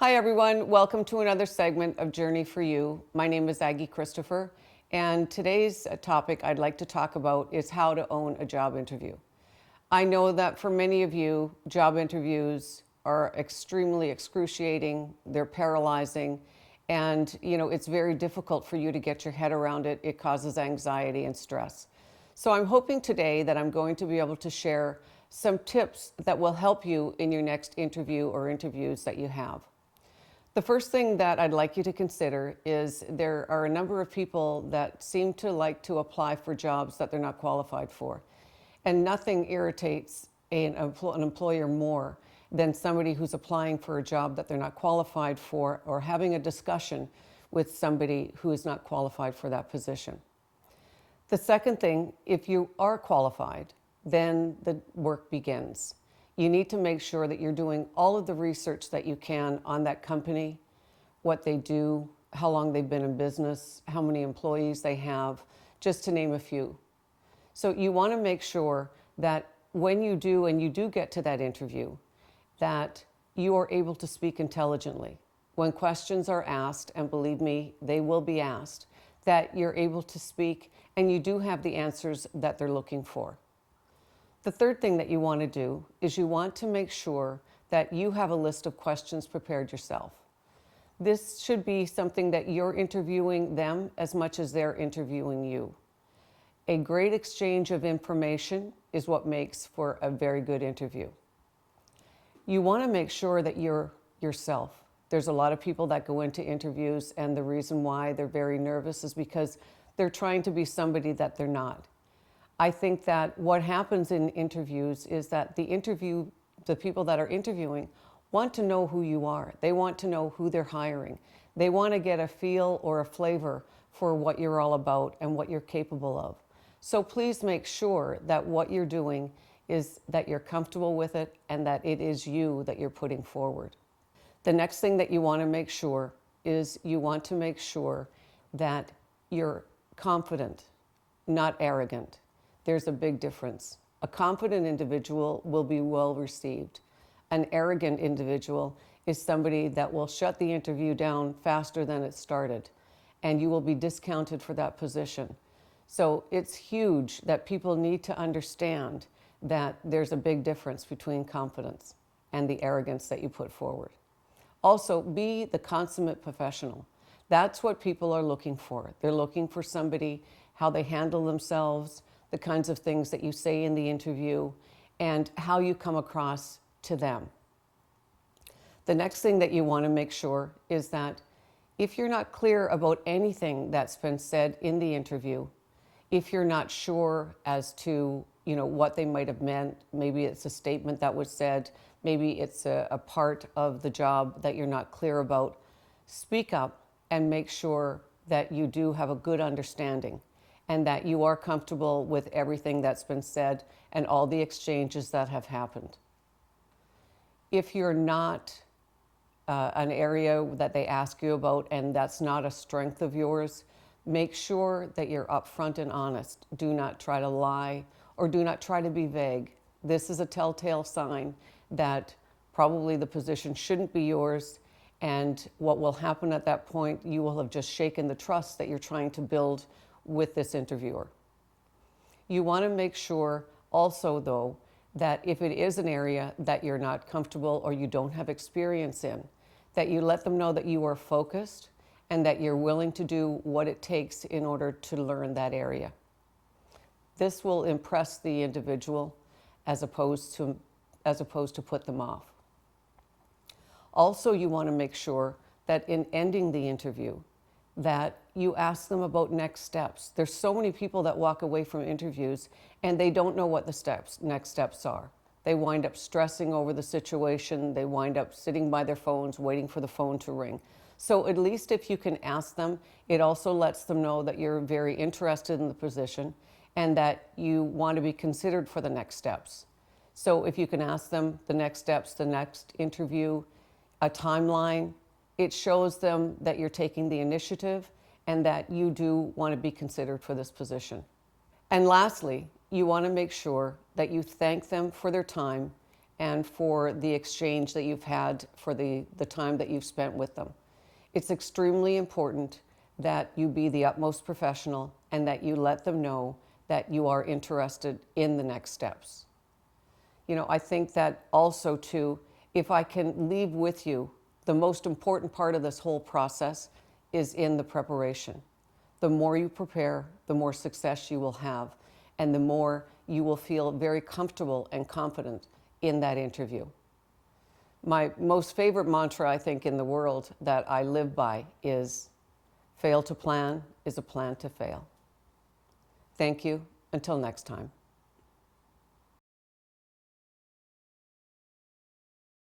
Hi everyone, welcome to another segment of Journey for You. My name is Aggie Christopher, and today's topic I'd like to talk about is how to own a job interview. I know that for many of you, job interviews are extremely excruciating, they're paralyzing, and it's very difficult for you to get your head around it. It causes anxiety and stress. So I'm hoping today that I'm going to be able to share some tips that will help you in your next interview or interviews that you have. The first thing that I'd like you to consider is there are a number of people that seem to like to apply for jobs that they're not qualified for. And nothing irritates an employer more than somebody who's applying for a job that they're not qualified for or having a discussion with somebody who is not qualified for that position. The second thing, if you are qualified, then the work begins. You need to make sure that you're doing all of the research that you can on that company, what they do, how long they've been in business, how many employees they have, just to name a few. So you want to make sure that when you do get to that interview, that you are able to speak intelligently. When questions are asked, and believe me, they will be asked, that you're able to speak and you do have the answers that they're looking for. The third thing that you want to do is you want to make sure that you have a list of questions prepared yourself. This should be something that you're interviewing them as much as they're interviewing you. A great exchange of information is what makes for a very good interview. You want to make sure that you're yourself. There's a lot of people that go into interviews, and the reason why they're very nervous is because they're trying to be somebody that they're not. I think that what happens in interviews is that the people that are interviewing want to know who you are. They want to know who they're hiring. They want to get a feel or a flavor for what you're all about and what you're capable of. So please make sure that what you're doing is that you're comfortable with it and that it is you that you're putting forward. The next thing that you want to make sure is you want to make sure that you're confident, not arrogant. There's a big difference. A confident individual will be well received. An arrogant individual is somebody that will shut the interview down faster than it started, and you will be discounted for that position. So it's huge that people need to understand that there's a big difference between confidence and the arrogance that you put forward. Also, be the consummate professional. That's what people are looking for. They're looking for somebody, how they handle themselves, the kinds of things that you say in the interview, and how you come across to them. The next thing that you want to make sure is that if you're not clear about anything that's been said in the interview, if you're not sure as to what they might have meant, maybe it's a statement that was said, maybe it's a part of the job that you're not clear about, speak up and make sure that you do have a good understanding and that you are comfortable with everything that's been said and all the exchanges that have happened. If you're not an area that they ask you about and that's not a strength of yours, make sure that you're upfront and honest. Do not try to lie or do not try to be vague. This is a telltale sign that probably the position shouldn't be yours, and what will happen at that point, you will have just shaken the trust that you're trying to build with this interviewer. You want to make sure also, though, that if it is an area that you're not comfortable or you don't have experience in, that you let them know that you are focused and that you're willing to do what it takes in order to learn that area. This will impress the individual as opposed to put them off. Also, you want to make sure that in ending the interview, that you ask them about next steps. There's so many people that walk away from interviews and they don't know what the next steps are. They wind up stressing over the situation. They wind up sitting by their phones, waiting for the phone to ring. So at least if you can ask them, it also lets them know that you're very interested in the position and that you want to be considered for the next steps. So if you can ask them the next steps, the next interview, a timeline, it shows them that you're taking the initiative and that you do want to be considered for this position. And lastly, you want to make sure that you thank them for their time and for the exchange that you've had, for the time that you've spent with them. It's extremely important that you be the utmost professional and that you let them know that you are interested in the next steps. You know, I think that also too, if I can leave with you, the most important part of this whole process is in the preparation. The more you prepare, the more success you will have, and the more you will feel very comfortable and confident in that interview. My most favorite mantra, I think, in the world that I live by is, fail to plan is a plan to fail. Thank you. Until next time.